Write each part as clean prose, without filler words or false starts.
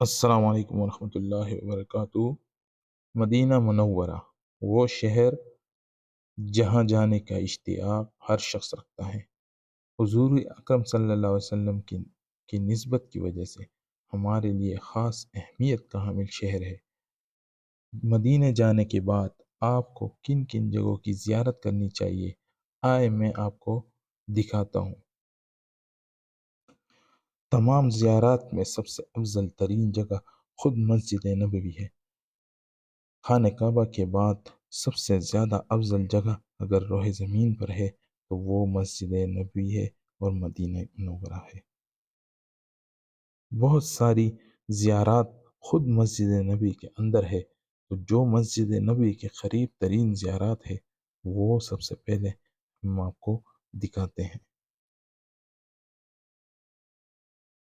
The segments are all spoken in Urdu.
السلام علیکم ورحمۃ اللہ وبرکاتہ۔ مدینہ منورہ وہ شہر جہاں جانے کا اشتیاق ہر شخص رکھتا ہے۔ حضور اکرم صلی اللہ علیہ وسلم کی نسبت کی وجہ سے ہمارے لیے خاص اہمیت کا حامل شہر ہے۔ مدینہ جانے کے بعد آپ کو کن کن جگہوں کی زیارت کرنی چاہیے، آئے میں آپ کو دکھاتا ہوں۔ تمام زیارات میں سب سے افضل ترین جگہ خود مسجد نبوی ہے۔ خانہ کعبہ کے بعد سب سے زیادہ افضل جگہ اگر روح زمین پر ہے تو وہ مسجد نبوی ہے اور مدینہ منورہ ہے۔ بہت ساری زیارات خود مسجد نبی کے اندر ہے، تو جو مسجد نبی کے قریب ترین زیارات ہے وہ سب سے پہلے ہم آپ کو دکھاتے ہیں۔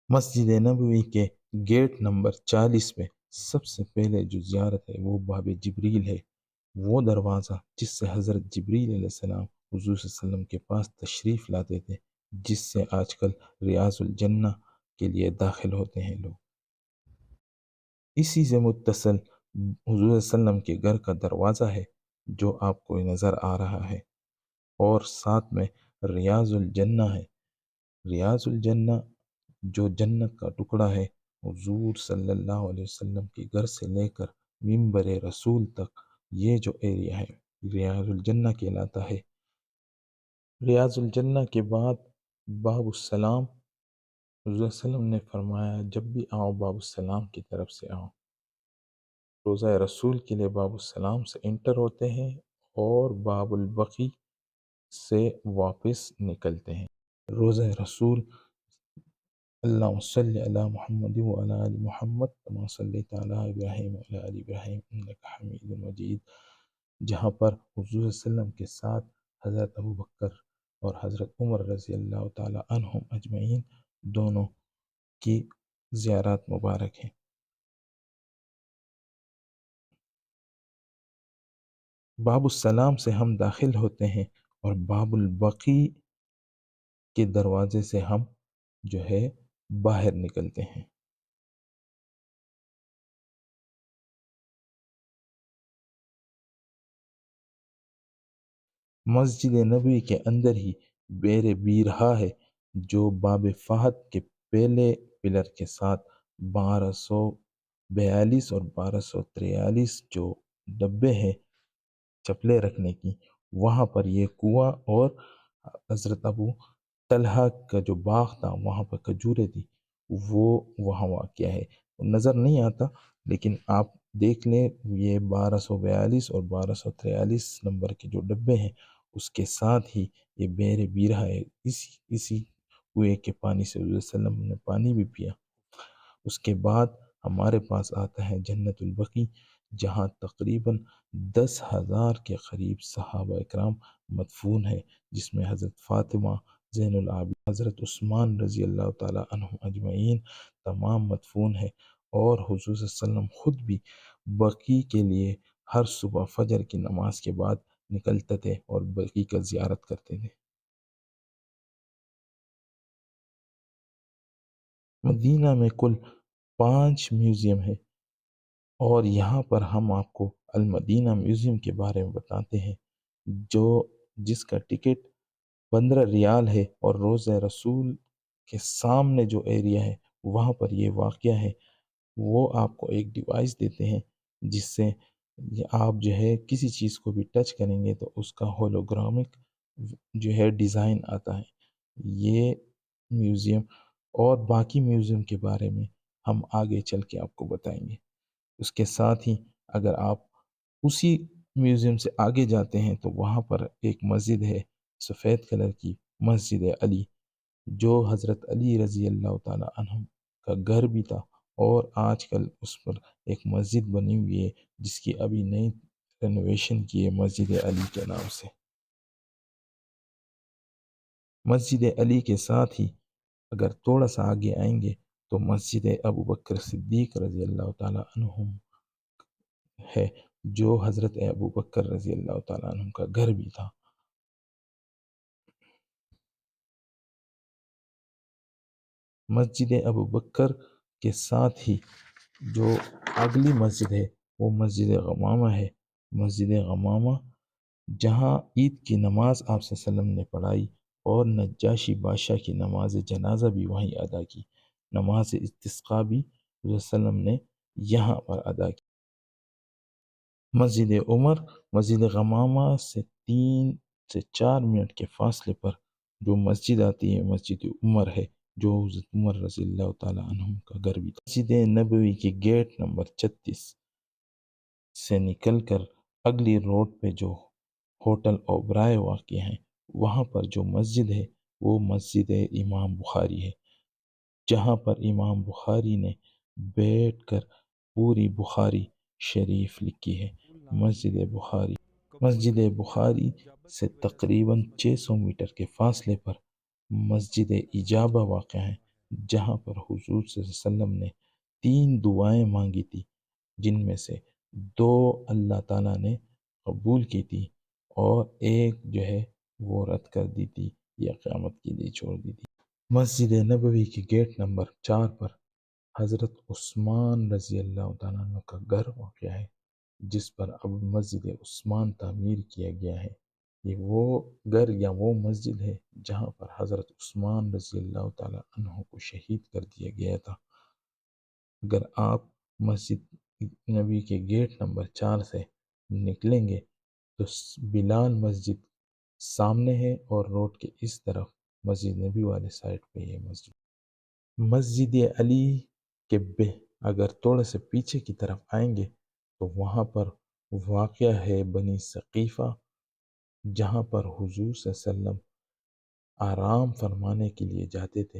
مسجد نبوی کے گیٹ نمبر 40 میں سب سے پہلے جو زیارت ہے وہ باب جبریل ہے۔ وہ دروازہ جس سے حضرت جبریل علیہ السلام حضور صلی اللہ علیہ وسلم کے پاس تشریف لاتے تھے، جس سے آج کل ریاض الجنہ کے لیے داخل ہوتے ہیں لوگ۔ اسی سے متصل حضور صلی اللہ علیہ وسلم کے گھر کا دروازہ ہے جو آپ کو نظر آ رہا ہے، اور ساتھ میں ریاض الجنہ ہے۔ ریاض الجنہ جو جنت کا ٹکڑا ہے، حضور صلی اللہ علیہ وسلم کے گھر سے لے کر منبر رسول تک یہ جو ایریا ہے ریاض الجنہ کہلاتا ہے۔ ریاض الجنہ کے بعد باب السلام، حضور صلی اللہ علیہ وسلم نے فرمایا جب بھی آؤ باب السلام کی طرف سے آؤ۔ روضہ رسول کے لیے باب السلام سے انٹر ہوتے ہیں اور باب البقی سے واپس نکلتے ہیں۔ روضہ رسول اللہم صلی علی محمد وعلی آل محمد کما صلیت علی ابراہیم وعلی آل ابراہیم انک حمید مجید، جہاں پر حضور صلی اللہ علیہ وسلم کے ساتھ حضرت ابوبکر اور حضرت عمر رضی اللہ تعالی عنہم اجمعین دونوں کی زیارات مبارک ہیں۔ باب السلام سے ہم داخل ہوتے ہیں اور باب البقی کے دروازے سے ہم جو ہے باہر نکلتے ہیں۔ مسجد نبوی کے اندر ہی بیر بیرہا ہے، جو باب فہد کے پہلے پلر کے ساتھ 1242 اور 1243 جو ڈبے ہیں چپلے رکھنے کی، وہاں پر یہ کنواں اور حضرت ابو طلحہ کا جو باغ تھا وہاں پر کھجوریں تھی، وہ وہاں واقع ہے۔ نظر نہیں آتا لیکن آپ دیکھ لیں، یہ 1242 اور 1243 نمبر کے جو ڈبے ہیں اس کے ساتھ ہی یہ بیر بیرہ ہے۔ اسی کنویں کے پانی سے حضور صلی اللہ علیہ وسلم نے پانی بھی پیا۔ اس کے بعد ہمارے پاس آتا ہے جنت البقی، جہاں تقریباً 10,000 کے قریب صحابہ اکرام مدفون ہے، جس میں حضرت فاطمہ زین العابدین، حضرت عثمان رضی اللہ تعالیٰ عنہ اجمعین تمام مدفون ہے، اور حضور صلی اللہ علیہ وسلم خود بھی بقی کے لیے ہر صبح فجر کی نماز کے بعد نکلتے تھے اور بقی کا زیارت کرتے تھے۔ مدینہ میں کل 5 میوزیم ہے، اور یہاں پر ہم آپ کو المدینہ میوزیم کے بارے میں بتاتے ہیں، جس کا ٹکٹ 15 ریال ہے، اور روضہ رسول کے سامنے جو ایریا ہے وہاں پر یہ واقع ہے۔ وہ آپ کو ایک ڈیوائس دیتے ہیں جس سے آپ جو ہے کسی چیز کو بھی ٹچ کریں گے تو اس کا ہولوگرامک جو ہے ڈیزائن آتا ہے۔ یہ میوزیم اور باقی میوزیم کے بارے میں ہم آگے چل کے آپ کو بتائیں گے۔ اس کے ساتھ ہی اگر آپ اسی میوزیم سے آگے جاتے ہیں تو وہاں پر ایک مسجد ہے سفید کلر کی، مسجد علی، جو حضرت علی رضی اللہ تعالی عنہ کا گھر بھی تھا، اور آج کل اس پر ایک مسجد بنی ہوئی ہے جس کی ابھی نئی رینوویشن کی ہے مسجد علی کے نام سے۔ مسجد علی کے ساتھ ہی اگر تھوڑا سا آگے آئیں گے تو مسجد ابوبکر صدیق رضی اللہ تعالی عنہ ہے، جو حضرت ابوبکر رضی اللہ تعالیٰ عنہ کا گھر بھی تھا۔ مسجد ابوبکر کے ساتھ ہی جو اگلی مسجد ہے وہ مسجد غمامہ ہے۔ مسجد غمامہ جہاں عید کی نماز آپ صلی اللہ علیہ وسلم نے پڑھائی اور نجاشی بادشاہ کی نماز جنازہ بھی وہیں ادا کی، نماز استسقاء بھی حضور صلی اللہ علیہ وسلم نے یہاں پر ادا کی۔ مسجد عمر، مسجد غمامہ سے 3 سے 4 منٹ کے فاصلے پر جو مسجد آتی ہے مسجد عمر ہے، جو حضرت عمر رضی اللہ تعالیٰ عنہ کا گھر بھی تھا۔ مسجد نبوی کے گیٹ نمبر 36 سے نکل کر اگلی روڈ پہ جو ہوٹل اوبرائے واقع ہیں، وہاں پر جو مسجد ہے وہ مسجد امام بخاری ہے، جہاں پر امام بخاری نے بیٹھ کر پوری بخاری شریف لکھی ہے۔ مسجد بخاری سے تقریباً 600 میٹر کے فاصلے پر مسجد اجابہ واقع ہے، جہاں پر حضور صلی اللہ علیہ وسلم نے 3 دعائیں مانگی تھی، جن میں سے 2 اللہ تعالیٰ نے قبول کی تھی اور ایک جو ہے وہ رد کر دی تھی یا قیامت کے لیے چھوڑ دی تھی۔ مسجد نبوی کے گیٹ نمبر 4 پر حضرت عثمان رضی اللہ تعالیٰ عنہ کا گھر واقع ہے، جس پر اب مسجد عثمان تعمیر کیا گیا ہے۔ یہ وہ گھر یا وہ مسجد ہے جہاں پر حضرت عثمان رضی اللہ تعالیٰ عنہ کو شہید کر دیا گیا تھا۔ اگر آپ مسجد نبی کے گیٹ نمبر 4 سے نکلیں گے تو بلال مسجد سامنے ہے اور روڈ کے اس طرف مسجد نبی والے سائڈ پہ یہ مسجد علی کے اگر تھوڑے سے پیچھے کی طرف آئیں گے تو وہاں پر واقع ہے بنی ثقیفہ، جہاں پر حضور صلی اللہ علیہ وسلم آرام فرمانے کے لیے جاتے تھے،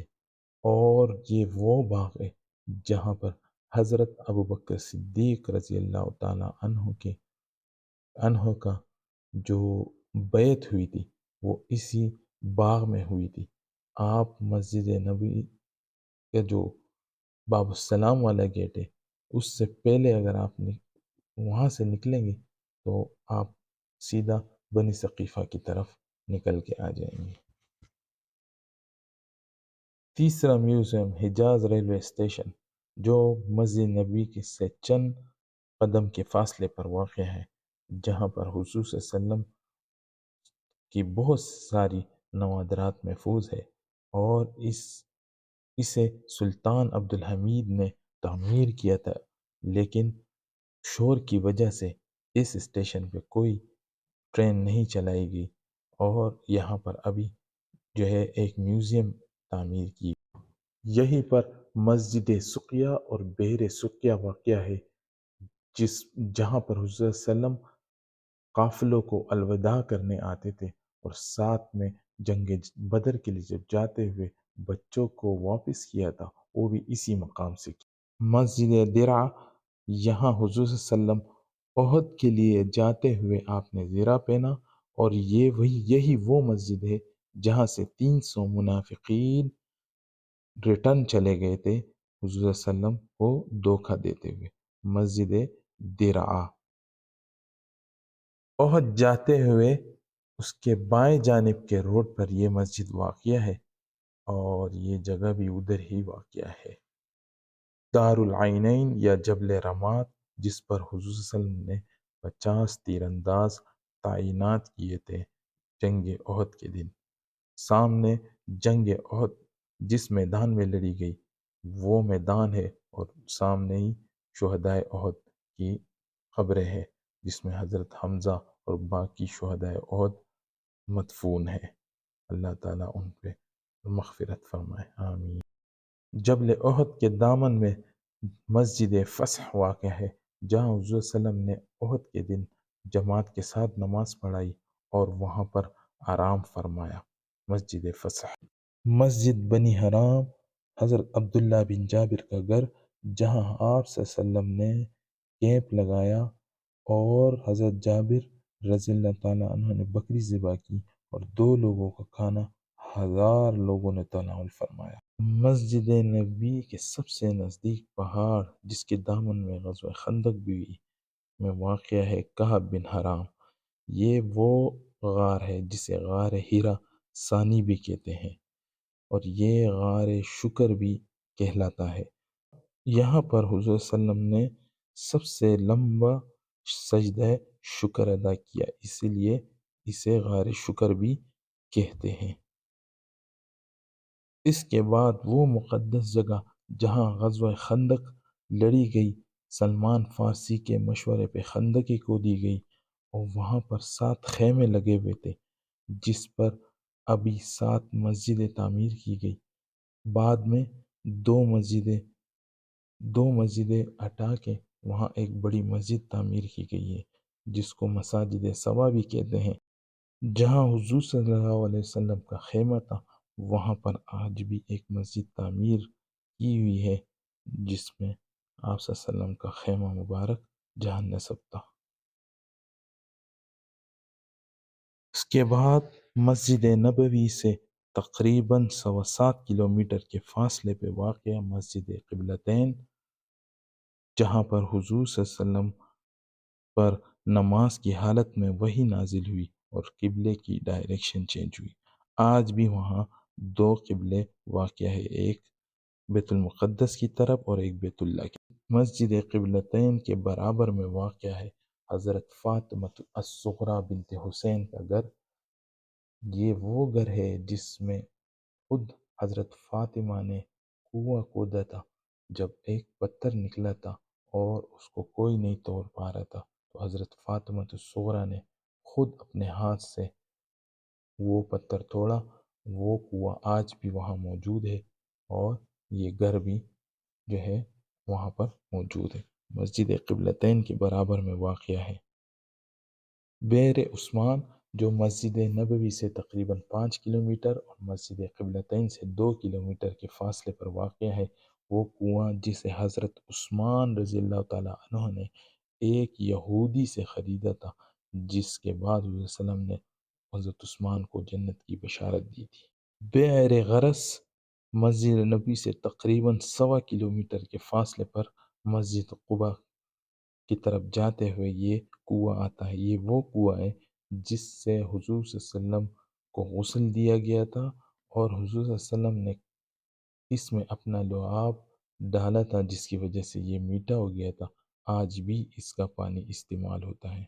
اور یہ وہ باغ ہے جہاں پر حضرت ابوبکر صدیق رضی اللہ تعالیٰ عنہ کا جو بیعت ہوئی تھی وہ اسی باغ میں ہوئی تھی۔ آپ مسجد نبی کا جو باب السلام والا گیٹ ہے اس سے پہلے اگر آپ وہاں سے نکلیں گے تو آپ سیدھا بنی ثقیفہ کی طرف نکل کے آ جائیں گے۔ تیسرا میوزیم حجاز ریلوے اسٹیشن، جو مسجد نبی سے چند قدم کے فاصلے پر واقع ہے، جہاں پر حضور صلی اللہ علیہ وسلم کی بہت ساری نوادرات محفوظ ہے، اور اسے سلطان عبدالحمید نے تعمیر کیا تھا، لیکن شور کی وجہ سے اس اسٹیشن پہ کوئی ٹرین نہیں چلائی گئی، اور یہاں پر ابھی جو ہے ایک میوزیم تعمیر کی۔ یہیں پر مسجد سقیہ اور بحر سقیہ واقع ہے، جہاں پر حضور صلی اللہ علیہ وسلم قافلوں کو الوداع کرنے آتے تھے، اور ساتھ میں جنگ بدر کے لیے جب جاتے ہوئے بچوں کو واپس کیا تھا، وہ بھی اسی مقام سے کیا۔ مسجد درع، یہاں حضور صلی اللہ علیہ وسلم احد کے لیے جاتے ہوئے آپ نے زرہ پہنا، اور یہی وہ مسجد ہے جہاں سے 300 منافقین ریٹرن چلے گئے تھے حضور صلی اللہ علیہ وسلم کو دھوکہ دیتے ہوئے۔ مسجد درع احد جاتے ہوئے اس کے بائیں جانب کے روڈ پر یہ مسجد واقع ہے، اور یہ جگہ بھی ادھر ہی واقع ہے۔ دار العینین یا جبل رماد، جس پر حضور صلی اللہ علیہ وسلم نے 50 تیر انداز تعینات کیے تھے جنگ احد کے دن۔ سامنے جنگ احد جس میدان میں لڑی گئی وہ میدان ہے، اور سامنے ہی شہدائے احد کی قبریں ہے، جس میں حضرت حمزہ اور باقی شہدائے احد مدفون ہے۔ اللہ تعالیٰ ان پہ مغفرت فرمائے، آمین۔ جبل احد کے دامن میں مسجد فتح واقع ہے، جہاں حضور صلی اللہ علیہ وسلم نے احد کے دن جماعت کے ساتھ نماز پڑھائی اور وہاں پر آرام فرمایا۔ مسجد فتح، مسجد بنی حرام، حضرت عبداللہ بن جابر کا گھر، جہاں آپ صلی اللہ علیہ وسلم نے کیمپ لگایا اور حضرت جابر رضی اللہ تعالیٰ عنہ نے بکری ذبح کی، اور 2 لوگوں کا کھانا 1000 لوگوں نے تناول فرمایا۔ مسجد نبی کے سب سے نزدیک پہاڑ، جس کے دامن میں غزوہ خندق بھی میں واقع ہے، کعب بن حرام، یہ وہ غار ہے جسے غار ہیرا ثانی بھی کہتے ہیں، اور یہ غار شکر بھی کہلاتا ہے۔ یہاں پر حضور صلی اللہ علیہ وسلم نے سب سے لمبا سجدہ شکر ادا کیا، اسی لیے اسے غار شکر بھی کہتے ہیں۔ اس کے بعد وہ مقدس جگہ جہاں غزوہ خندق لڑی گئی، سلمان فارسی کے مشورے پہ خندقیں کھودی گئی اور وہاں پر 7 خیمے لگے ہوئے تھے، جس پر ابھی 7 مسجدیں تعمیر کی گئی۔ بعد میں دو مسجدیں دو مسجدیں ہٹا کے وہاں ایک بڑی مسجد تعمیر کی گئی ہے، جس کو مساجد صبا بھی کہتے ہیں۔ جہاں حضور صلی اللہ علیہ وسلم کا خیمہ تھا، وہاں پر آج بھی ایک مسجد تعمیر کی ہوئی ہے، جس میں آپ صلی اللہ علیہ وسلم کا خیمہ مبارک جہاں نصب تھا۔ اس کے بعد مسجد نبوی سے تقریباً 7.25 کلومیٹر کے فاصلے پہ واقع مسجد قبلتین، جہاں پر حضور صلی اللہ علیہ وسلم پر نماز کی حالت میں وحی نازل ہوئی اور قبلے کی ڈائریکشن چینج ہوئی۔ آج بھی وہاں 2 قبلے واقع ہے، ایک بیت المقدس کی طرف اور ایک بیت اللہ کی۔ مسجد قبلتین کے برابر میں واقع ہے حضرت فاطمہ الصغریٰ بنت حسین کا گھر۔ یہ وہ گھر ہے جس میں خود حضرت فاطمہ نے کنواں کھودا تھا، جب ایک پتھر نکلا تھا اور اس کو کوئی نہیں توڑ پا رہا تھا، تو حضرت فاطمہ الصغریٰ نے خود اپنے ہاتھ سے وہ پتھر توڑا۔ وہ کنواں آج بھی وہاں موجود ہے اور یہ گھر بھی جو ہے وہاں پر موجود ہے، مسجد قبلتین کے برابر میں واقع ہے۔ بئر عثمان جو مسجد نبوی سے تقریباً 5 کلومیٹر اور مسجد قبلتین سے 2 کلومیٹر کے فاصلے پر واقع ہے، وہ کنواں جسے حضرت عثمان رضی اللہ تعالیٰ عنہ نے ایک یہودی سے خریدا تھا، جس کے بعد حضرت صلی اللہ علیہ وسلم نے حضرت عثمان کو جنت کی بشارت دی تھی۔ بئر غرس مسجد نبی سے تقریباً 1.25 کلومیٹر کے فاصلے پر مسجد قباء کی طرف جاتے ہوئے یہ کنواں آتا ہے۔ یہ وہ کنواں ہے جس سے حضور صلی اللہ علیہ وسلم کو غسل دیا گیا تھا اور حضور صلی اللہ علیہ وسلم نے اس میں اپنا لعاب ڈالا تھا، جس کی وجہ سے یہ میٹھا ہو گیا تھا۔ آج بھی اس کا پانی استعمال ہوتا ہے۔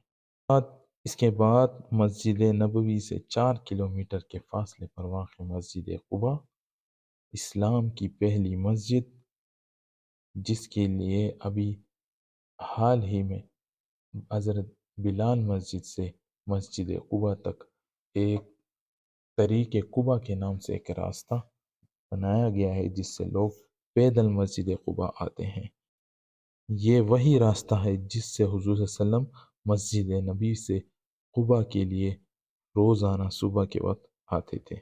اس کے بعد مسجد نبوی سے 4 کلومیٹر کے فاصلے پر واقع مسجد قباء، اسلام کی پہلی مسجد، جس کے لیے ابھی حال ہی میں حضرت بلال مسجد سے مسجد قباء تک ایک طریق قباء کے نام سے ایک راستہ بنایا گیا ہے، جس سے لوگ پیدل مسجد قباء آتے ہیں۔ یہ وہی راستہ ہے جس سے حضور صلی اللہ علیہ وسلم مسجد نبی سے قباء کے لیے روزانہ صبح کے وقت آتے تھے۔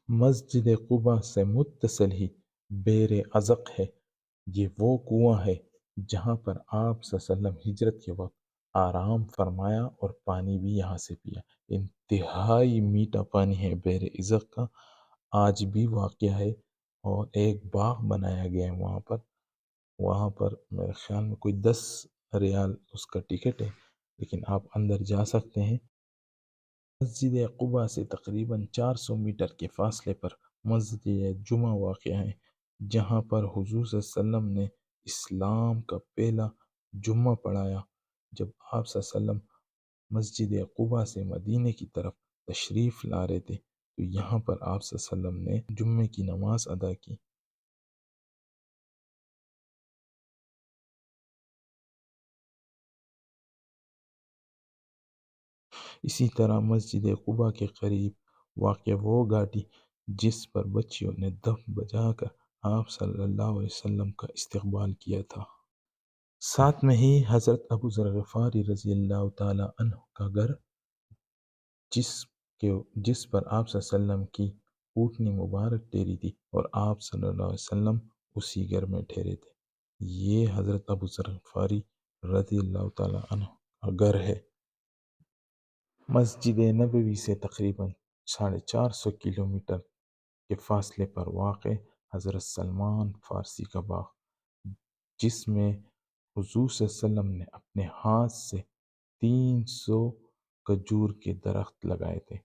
مسجد قباء سے متصل ہی بئر ازق ہے۔ یہ وہ کنواں ہے جہاں پر آپ صلی اللہ علیہ وسلم ہجرت کے وقت آرام فرمایا اور پانی بھی یہاں سے پیا۔ انتہائی میٹھا پانی ہے بئر ازق کا، آج بھی واقع ہے اور ایک باغ بنایا گیا ہے وہاں پر میرے خیال میں کوئی 10 ریال اس کا ٹکٹ ہے، لیکن آپ اندر جا سکتے ہیں۔ مسجد قباء سے تقریباً 400 میٹر کے فاصلے پر مسجد جمعہ واقع ہے، جہاں پر حضور صلی اللہ علیہ وسلم نے اسلام کا پہلا جمعہ پڑھایا۔ جب آپ صلی اللہ علیہ وسلم مسجد قباء سے مدینے کی طرف تشریف لا رہے تھے، تو یہاں پر آپ صلی اللہ علیہ وسلم نے جمعے کی نماز ادا کی۔ اسی طرح مسجد قباء کے قریب واقع وہ گاڑی جس پر بچیوں نے دف بجا کر آپ صلی اللہ علیہ وسلم کا استقبال کیا تھا۔ ساتھ میں ہی حضرت ابو ذر غفاری رضی اللہ تعالیٰ عنہ کا گھر، جس پر آپ صلی اللہ علیہ وسلم کی اونٹنی مبارک ٹھہری تھی اور آپ صلی اللہ علیہ وسلم اسی گھر میں ٹھہرے تھے۔ یہ حضرت ابو ذر غفاری رضی اللہ تعالیٰ عنہ کا گھر ہے۔ مسجد نبوی سے تقریباً 450 کلومیٹر کے فاصلے پر واقع حضرت سلمان فارسی کا باغ، جس میں حضور صلی اللہ علیہ وسلم نے اپنے ہاتھ سے 300 کھجور کے درخت لگائے تھے۔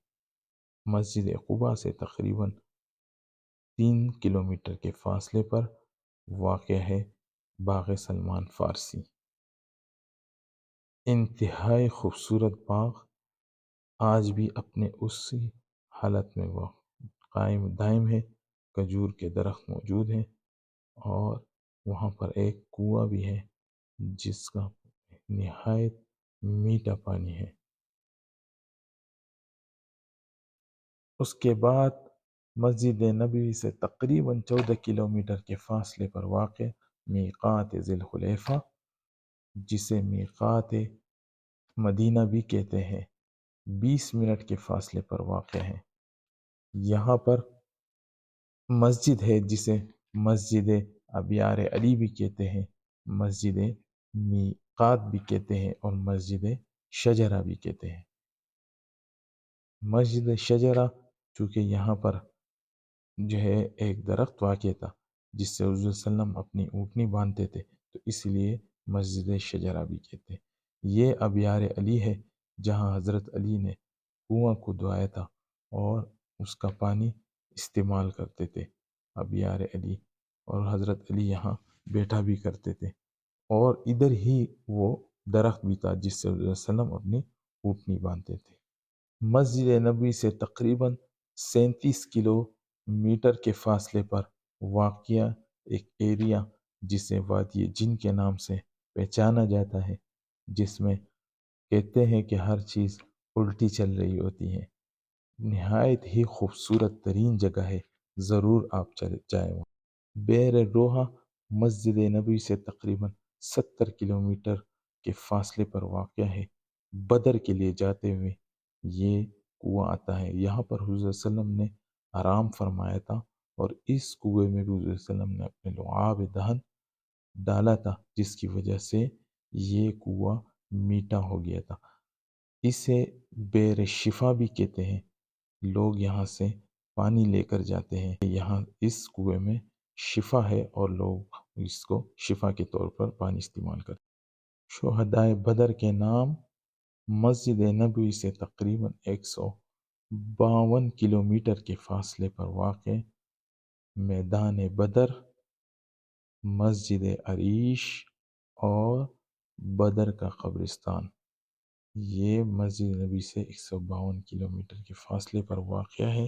مسجد قباء سے تقریباً 3 کلومیٹر کے فاصلے پر واقع ہے باغ سلمان فارسی، انتہائی خوبصورت باغ، آج بھی اپنے اسی حالت میں وہ قائم دائم ہے۔ کھجور کے درخت موجود ہیں اور وہاں پر ایک کنواں بھی ہے جس کا نہایت میٹھا پانی ہے۔ اس کے بعد مسجد نبوی سے تقریباً 14 کلومیٹر کے فاصلے پر واقع میقات ذی الحلیفہ، جسے میقات مدینہ بھی کہتے ہیں، 20 منٹ کے فاصلے پر واقع ہے۔ یہاں پر مسجد ہے جسے مسجد ابیار علی بھی کہتے ہیں، مسجد میقات بھی کہتے ہیں اور مسجد شجرہ بھی کہتے ہیں۔ مسجد شجرہ چونکہ یہاں پر جو ہے ایک درخت واقع تھا جس سے حضور صلی اللہ علیہ وسلم اپنی اونٹنی باندھتے تھے، تو اس لیے مسجد شجرہ بھی کہتے ہیں۔ یہ ابیار علی ہے جہاں حضرت علی نے کنواں کو دعایا تھا اور اس کا پانی استعمال کرتے تھے ابیار علی، اور حضرت علی یہاں بیٹھا بھی کرتے تھے، اور ادھر ہی وہ درخت بھی تھا جس سے حضور صلی اللہ علیہ وسلم اپنی اونٹنی باندھتے تھے۔ مسجد نبوی سے تقریباً 37 کلو میٹر کے فاصلے پر واقع ایک ایریا جسے وادی جن کے نام سے پہچانا جاتا ہے، جس میں کہتے ہیں کہ ہر چیز الٹی چل رہی ہوتی ہے، نہایت ہی خوبصورت ترین جگہ ہے، ضرور آپ جائیں وہاں۔ بیر روحا مسجد نبوی سے تقریباً 70 کلومیٹر کے فاصلے پر واقع ہے۔ بدر کے لیے جاتے ہوئے یہ کنواں آتا ہے، یہاں پر حضور صلی اللہ علیہ وسلم نے آرام فرمایا تھا اور اس کنویں میں بھی حضور صلی اللہ علیہ وسلم نے اپنے لعاب دہن ڈالا تھا، جس کی وجہ سے یہ کنواں میٹھا ہو گیا تھا۔ اسے بیر شفا بھی کہتے ہیں، لوگ یہاں سے پانی لے کر جاتے ہیں، یہاں اس کنویں میں شفا ہے اور لوگ اس کو شفا کے طور پر پانی استعمال کرتے ہیں۔ شہدائے بدر کے نام مسجد نبوی سے تقریباً 152 کلومیٹر کے فاصلے پر واقع میدان بدر، مسجد عریش اور بدر کا قبرستان، یہ مسجد نبی سے 152 کلومیٹر کے فاصلے پر واقع ہے۔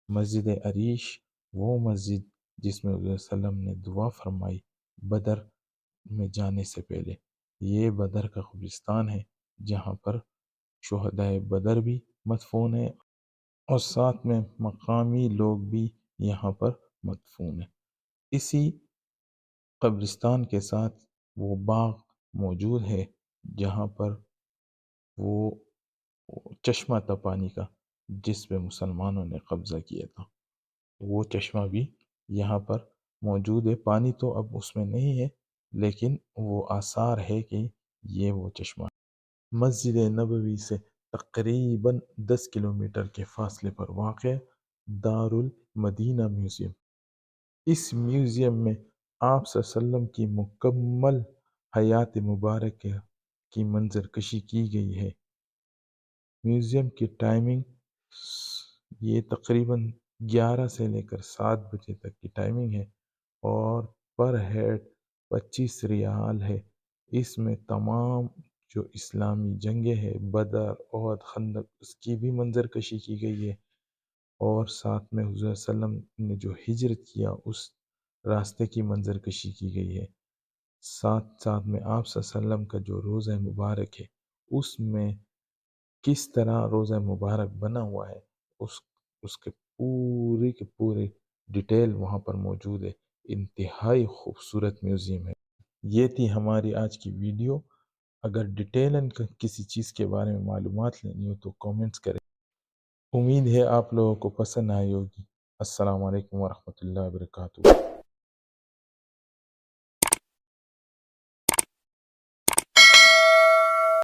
مسجد عریش وہ مسجد جس میں حضور صلی اللہ علیہ وسلم نے دعا فرمائی بدر میں جانے سے پہلے، یہ بدر کا قبرستان ہے جہاں پر شہدائے بدر بھی مدفون ہیں اور ساتھ میں مقامی لوگ بھی یہاں پر مدفون ہیں۔ اسی قبرستان کے ساتھ وہ باغ موجود ہے جہاں پر وہ چشمہ تھا پانی کا جس پہ مسلمانوں نے قبضہ کیا تھا، وہ چشمہ بھی یہاں پر موجود ہے۔ پانی تو اب اس میں نہیں ہے لیکن وہ آثار ہے کہ یہ وہ چشمہ ہے۔ مسجد نبوی سے تقریباً 10 کلومیٹر کے فاصلے پر واقع دارالمدینہ میوزیم، اس میوزیم میں آپ صلی اللہ علیہ وسلم کی مکمل حیات مبارکہ کی منظر کشی کی گئی ہے۔ میوزیم کی ٹائمنگ یہ تقریباً 11 سے لے کر 7 بجے تک کی ٹائمنگ ہے اور پر ہیڈ 25 ریال ہے۔ اس میں تمام جو اسلامی جنگیں ہیں، بدر، احد، خندق، اس کی بھی منظر کشی کی گئی ہے، اور ساتھ میں حضور صلی اللہ علیہ وسلم نے جو ہجرت کیا اس راستے کی منظر کشی کی گئی ہے۔ ساتھ ساتھ میں آپ صلی اللہ علیہ وسلم کا جو روزہ مبارک ہے اس میں کس طرح روزہ مبارک بنا ہوا ہے اس کے پورے ڈیٹیل وہاں پر موجود ہے۔ انتہائی خوبصورت میوزیم ہے۔ یہ تھی ہماری آج کی ویڈیو۔ اگر ڈیٹیلن کسی چیز کے بارے میں معلومات لینی ہو تو کومنٹس کریں۔ امید ہے آپ لوگوں کو پسند آئی ہوگی۔ السلام علیکم ورحمۃ اللہ وبرکاتہ۔